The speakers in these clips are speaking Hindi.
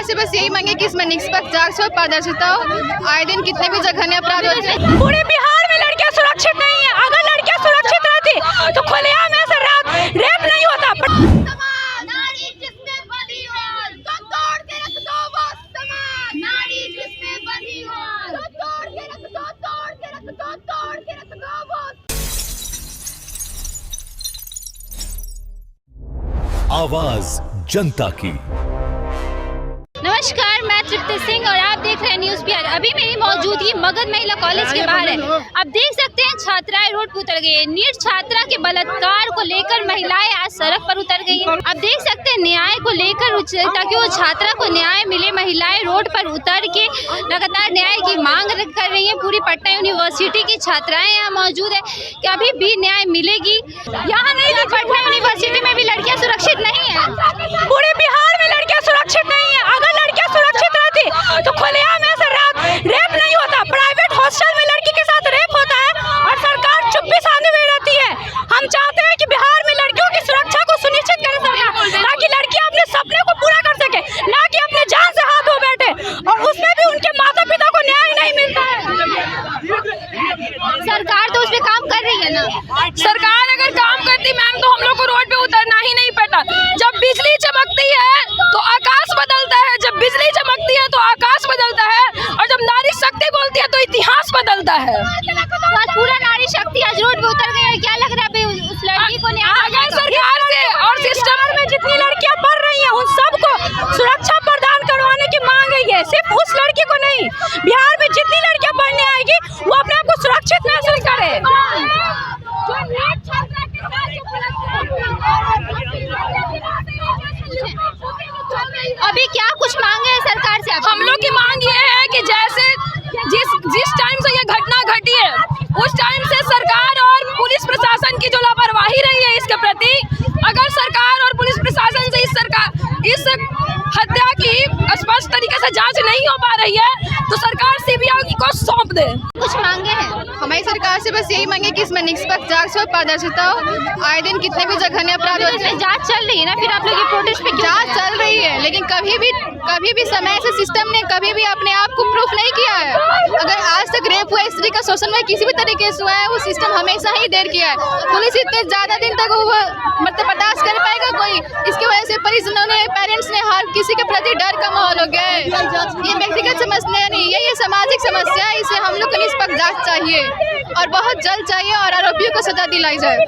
से बस यही मांगे कि इसमें निष्पक्ष जांच हो, पारदर्शिता हो। आए दिन कितने भी जघन्य अपराध होते हैं। पूरे बिहार में लड़कियां सुरक्षित नहीं है। अगर लड़कियां सुरक्षित रहती तो खुलेआम ऐसे रेप नहीं होता। आवाज जनता की। नमस्कार, मैं तृप्ति सिंह और आप देख रहे हैं न्यूज़ बिहार। अभी मेरी मौजूदगी मगध महिला कॉलेज के बाहर है। आप देख सकते हैं छात्राएं रोड पर उतर गई है। नीट छात्रा के बलात्कार को लेकर महिलाएं आज सड़क पर उतर गई हैं। आप देख सकते हैं न्याय को लेकर, ताकि वो छात्रा को न्याय मिले, महिलाएं रोड पर उतर के लगातार न्याय की मांग कर रही है। पूरी पटना यूनिवर्सिटी की छात्राएं यहाँ मौजूद है कि अभी भी न्याय मिलेगी। यहाँ नहीं कि पटना यूनिवर्सिटी में भी लड़कियाँ सुरक्षित नहीं है। पूरे बिहार में लड़कियां सुरक्षित नहीं है। अगर लड़कियां सुरक्षित रहती तो खुलेआम ऐसे रेप नहीं होता। प्राइवेट हॉस्टल में लड़की के साथ रेप होता है और सरकार चुप्पी साधे हुए रहती है। हम चाहते हैं कि बिहार में लड़कियों की सुरक्षा को सुनिश्चित करे सरकार, ताकि लड़कियां अपने सपने को पूरा कर सके, ना कि अपने जान से हाथ धो बैठे। और उसमें भी उनके माता पिता को न्याय नहीं मिलता है। सरकार तो उस पर काम कर रही है ना। सरकार अगर काम करती मैम तो हम लोग को रोड पे उतरना ही नहीं पड़ता। जब बिजली चमकती है तो आकाश बदलता है, जब बिजली चमकती है तो आकाश बदलता है, और जब नारी शक्ति बोलती है तो इतिहास बदलता है। आज पूरा नारी शक्ति आज रोड पे उतर गई है। क्या लग रहा है उस लड़की को अगर सरकार से और सिस्टम में जितनी लड़कियां पढ़ रही हैं उन सबको सुरक्षा प्रदान करवाने की मांग है। सिर्फ उस लड़की को नहीं, बिहार में जितनी लड़कियां पढ़ने आएगी वो अपने आप को सुरक्षित महसूस करे। अभी क्या कुछ मांगे है सरकार से? हम लोग की मांग ये है कि जैसे जिस टाइम से ये घटना घटी है उस टाइम से सरकार और पुलिस प्रशासन की जो लापरवाही रही है इसके प्रति, अगर सरकार और पुलिस प्रशासन से इस हत्या की स्पष्ट तरीके से जांच नहीं हो पा रही है तो सरकार सीबीआई को सौंप दे। कुछ मांगे हैं हमारी सरकार से बस यही मांगे कि इसमें निष्पक्ष जांच हो, पारदर्शिता हो। आए दिन कितने भी जघन्य अपराध होते हैं। जांच चल रही है ना, फिर आप लोग ये प्रोटेस्ट पे जांच चल रही है, लेकिन कभी भी समय से सिस्टम ने कभी भी अपने आप को प्रूफ नहीं किया है। अगर आज तक रेप हुआ, स्त्री का शोषण हुआ, किसी भी तरीके से हुआ है, वो सिस्टम हमेशा ही देर किया है। पुलिस इतने ज्यादा दिन तक वो मतलब बर्दाश्त कर पाएगा कोई? इसकी वजह से परिजनों ने, पेरेंट्स ने, हर किसी के प्रति डर का माहौल हो गया है। ये व्यक्तिगत समस्या नहीं है, ये सामाजिक समस्या है। इसे हम लोग को निष्पक्ष जांच चाहिए और बहुत जल्द चाहिए और आरोपियों को सजा दिलाई जाए।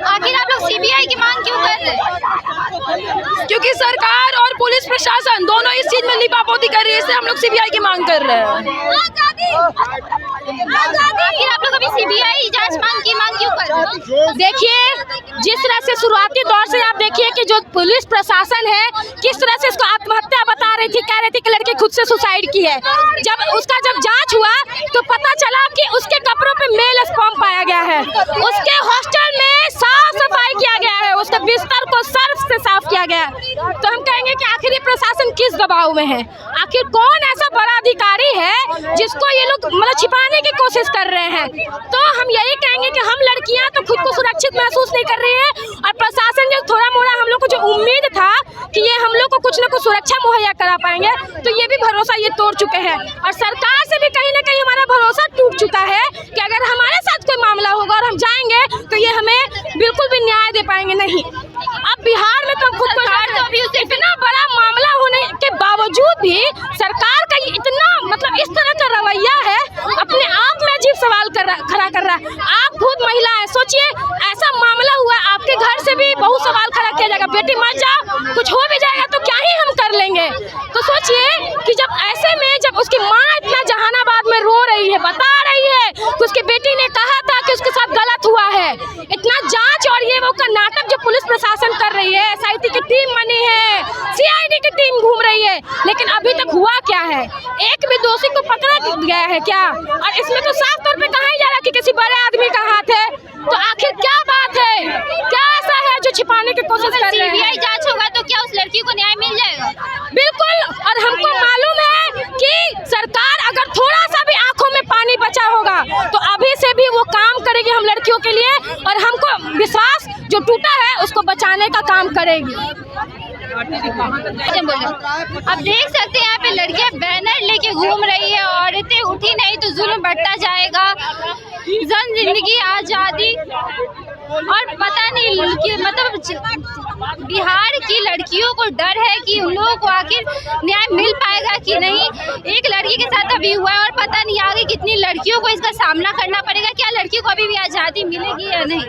आखिर आप लोग सीबीआई की मांग क्यों कर रहे हैं? क्योंकि सरकार और पुलिस प्रशासन दोनों इस चीज में लिपापोती कर रही है, इसलिए हम लोग सीबीआई की मांग कर रहे हैं। आखिर आप लोग अभी सीबीआई जांच की मांग क्यों कर रहे हैं? देखिए, जिस तरह से शुरुआती दौर से आप देखिए कि जो पुलिस प्रशासन है किस तरह से इसको आत्महत्या बता रही थी, कह रही थी कि लड़की खुद से सुसाइड की है। जब जांच हुआ तो पता चला कि उसके कपड़ों पे मेल स्पर्म पाया गया है। उसके हॉस्टल में साफ सफाई किया गया है, उसके बिस्तर को सर्फ से साफ किया गया है। तो हम कहेंगे कि आखिर ये प्रशासन किस दबाव में है? आखिर कौन ऐसा बड़ा अधिकारी है जिसको ये लोग मतलब छिपाने की कोशिश कर रहे हैं? तो हम यही कहेंगे कि हम लड़कियां तो खुद को सुरक्षित महसूस नहीं कर रही है, और प्रशासन जो थोड़ा मोड़ा हम लोग को जो उम्मीद था कि ये हम लोग को कुछ न कुछ सुरक्षा मुहैया करा पाएंगे, तो ये भी भरोसा ये तोड़ चुके हैं। और सरकार से भी कहीं ना कहीं हमारा भरोसा टूट चुका है कि अगर हमारे साथ कोई मामला होगा और हम जाएंगे तो ये हमें बिल्कुल भी न्याय दे पाएंगे नहीं। अब बिहार में तो खुद को इतना बड़ा मामला होने के बावजूद भी सरकार का इतना मतलब इस तरह का रवैया है, अपने आप में अजीब सवाल खड़ा कर रहा है। आप खुद महिला है, सोचिए ऐसा मामला हुआ, आपके घर से भी बहुत सवाल खड़ा किया जाएगा, बेटी मत जाओ, कुछ हो भी जाएगा तो क्या ही हम कर लेंगे। तो सोचिए कि जब ऐसे में जब उसकी माँ इतना जहानाबाद में रो रही है, बता रही है कि उसकी बेटी ने कहा था कि उसके साथ गलत हुआ है, इतना जांच और ये वो का नाटक जो पुलिस प्रशासन कर रही है, एसआईटी की टीम बनी है, सीआईडी की टीम घूम रही है, लेकिन अभी तक हुआ क्या है? एक भी दोषी को पकड़ा गया है क्या? और इसमें तो साफ तौर पे कहा ही जा रहा है कि किसी बड़े आदमी का हाथ है। तो आखिर क्या बात है? क्या ऐसा है जो छिपाने की कोशिश कर रहे हैं? सीबीआई जांच होगा तो क्या उस लड़की को न्याय मिल लड़कियों के लिए, और हमको विश्वास जो टूटा है उसको बचाने का काम करेगी। अब देख सकते हैं यहाँ पे लड़कियां बैनर लेके घूम रही है, औरतें उठी नहीं तो जुल्म बढ़ता जाएगा, जन जिंदगी आज़ादी। और पता नहीं कि मतलब बिहार की लड़कियों को डर है कि उन लोगों को आखिर न्याय मिल पाएगा कि नहीं। एक लड़की के साथ अभी हुआ है और पता नहीं आगे कितनी लड़कियों को इसका सामना करना पड़ेगा। क्या लड़कियों को अभी भी आज़ादी मिलेगी या नहीं?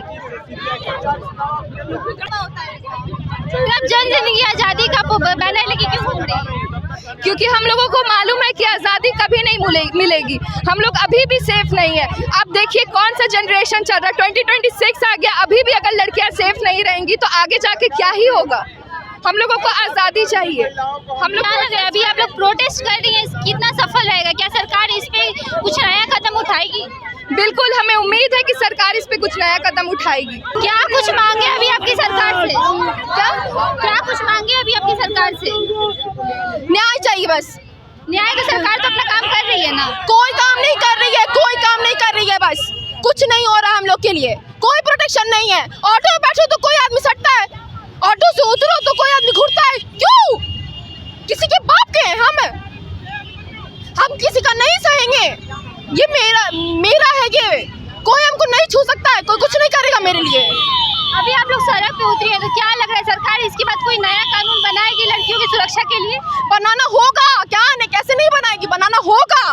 अब जन जिंदगी आज़ादी का बैनर लेके क्यों घूम रही है? क्योंकि हम लोगों को मालूम है कि आज़ादी कभी नहीं मिलेगी। हम लोग अभी भी सेफ नहीं है। अब देखिए कौन सा जनरेशन चल रहा है, 2026 आ गया, अभी भी अगर लड़कियां सेफ नहीं रहेंगी तो आगे जाके क्या ही होगा। हम लोगों को आज़ादी चाहिए। हम लोग अभी आप लोग प्रोटेस्ट कर रही हैं, कितना सफल रहेगा? क्या सरकार इस पे कुछ नया कदम उठाएगी? बिल्कुल, हमें उम्मीद है कि सरकार इस पे कुछ नया कदम उठाएगी। क्या कुछ मांगे अभी आपकी सरकार से? क्या कुछ मांगे अभी आपकी सरकार से? न्याय चाहिए बस। न्याय तो सरकार तो अपना काम कर रही है ना। कोई काम नहीं कर रही है, कोई काम नहीं कर रही है, बस कुछ नहीं हो रहा हम लोग के लिए। कोई प्रोटेक्शन नहीं है। ऑटो में बैठो तो कोई आदमी सटता है, ऑटो से उतरो तो कोई आदमी घुरता है। क्यों? किसी के बाप के हैं हम किसी का नहीं सहेंगे। ये मेरा है, ये कोई हमको नहीं छू सकता है, कोई कुछ नहीं करेगा मेरे लिए। अभी आप लोग सड़क पे उतरी हैं तो क्या लग रहा है सरकार इसके बाद कोई नया कानून बनाएगी लड़कियों की सुरक्षा के लिए? बनाना होगा, क्या नहीं, कैसे नहीं बनाएगी, बनाना होगा।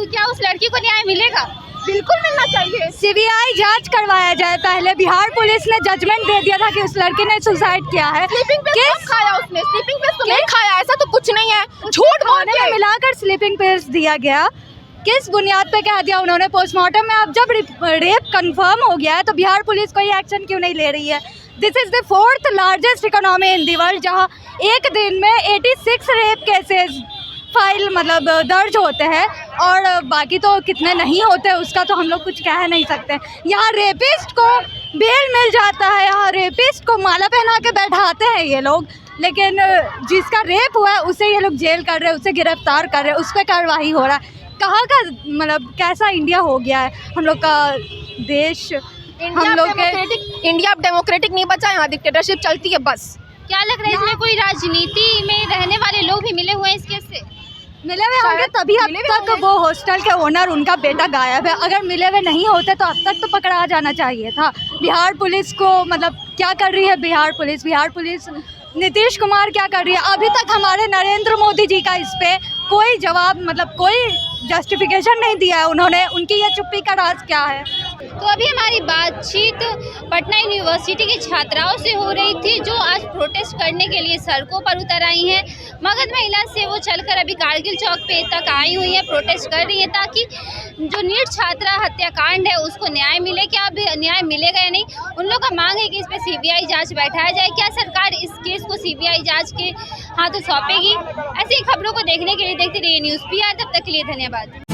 क्या उस लड़की को न्याय मिलेगा? बिल्कुल मिलना चाहिए। सीबीआई जांच करवाया जाए पहले। बिहार पुलिस ने जजमेंट दे दिया था कि उस लड़की ने सुसाइड किया है। स्लीपिंग पिल्स खाया उसने, स्लीपिंग पिल्स तो नहीं खाया, ऐसा तो कुछ नहीं है, झूठ बोल के मिलाकर स्लीपिंग पिल्स दिया गया। किस बुनियाद पे कह दिया उन्होंने पोस्टमार्टम में? अब जब रेप कंफर्म हो गया है तो बिहार पुलिस कोई एक्शन क्यों नहीं ले रही है? This is the 4th largest economy in the world, जहाँ एक दिन में 86 रेप केसेस फाइल मतलब दर्ज होते हैं, और बाकी तो कितने नहीं होते उसका तो हम लोग कुछ कह नहीं सकते। यहाँ रेपिस्ट को बेल मिल जाता है, यहाँ रेपिस्ट को माला पहना के बैठाते हैं ये लोग, लेकिन जिसका रेप हुआ है उसे ये लोग जेल कर रहे हैं, उसे गिरफ्तार कर रहे हैं, उस पर कार्रवाई हो रहा है। कहाँ का मतलब कैसा इंडिया हो गया है हम लोग का देश? हम लोग के इंडिया अब डेमोक्रेटिक नहीं बचा, यहाँ डिक्टेटरशिप चलती है बस। क्या लग रहा है इसमें कोई राजनीति में रहने वाले लोग भी मिले हुए हैं इस केस से? मिले हुए होंगे तभी अब तक वो हॉस्टल के ओनर उनका बेटा गायब है। अगर मिले हुए नहीं होते तो अब तक तो पकड़ा जाना चाहिए था। बिहार पुलिस को मतलब क्या कर रही है बिहार पुलिस नीतीश कुमार क्या कर रही है? अभी तक हमारे नरेंद्र मोदी जी का इस पे कोई जवाब मतलब कोई जस्टिफिकेशन नहीं दिया है उन्होंने। उनकी ये चुप्पी का राज क्या है? तो अभी हमारी बातचीत पटना यूनिवर्सिटी की छात्राओं से हो रही थी जो आज प्रोटेस्ट करने के लिए सड़कों पर उतर आई हैं। मगध महिला से वो चलकर अभी कारगिल चौक पे तक आई हुई है, प्रोटेस्ट कर रही है ताकि जो नीट छात्रा हत्याकांड है उसको न्याय मिले। क्या अभी न्याय मिलेगा या नहीं? उन लोग का मांग है कि इस पर सीबीआई जांच बैठाया जाए। क्या सरकार इस केस को सीबीआई जांच के हाथों सौंपेगी? ऐसी खबरों को देखने के लिए देखते रहिए न्यूज़ PR। तब तक के लिए धन्यवाद।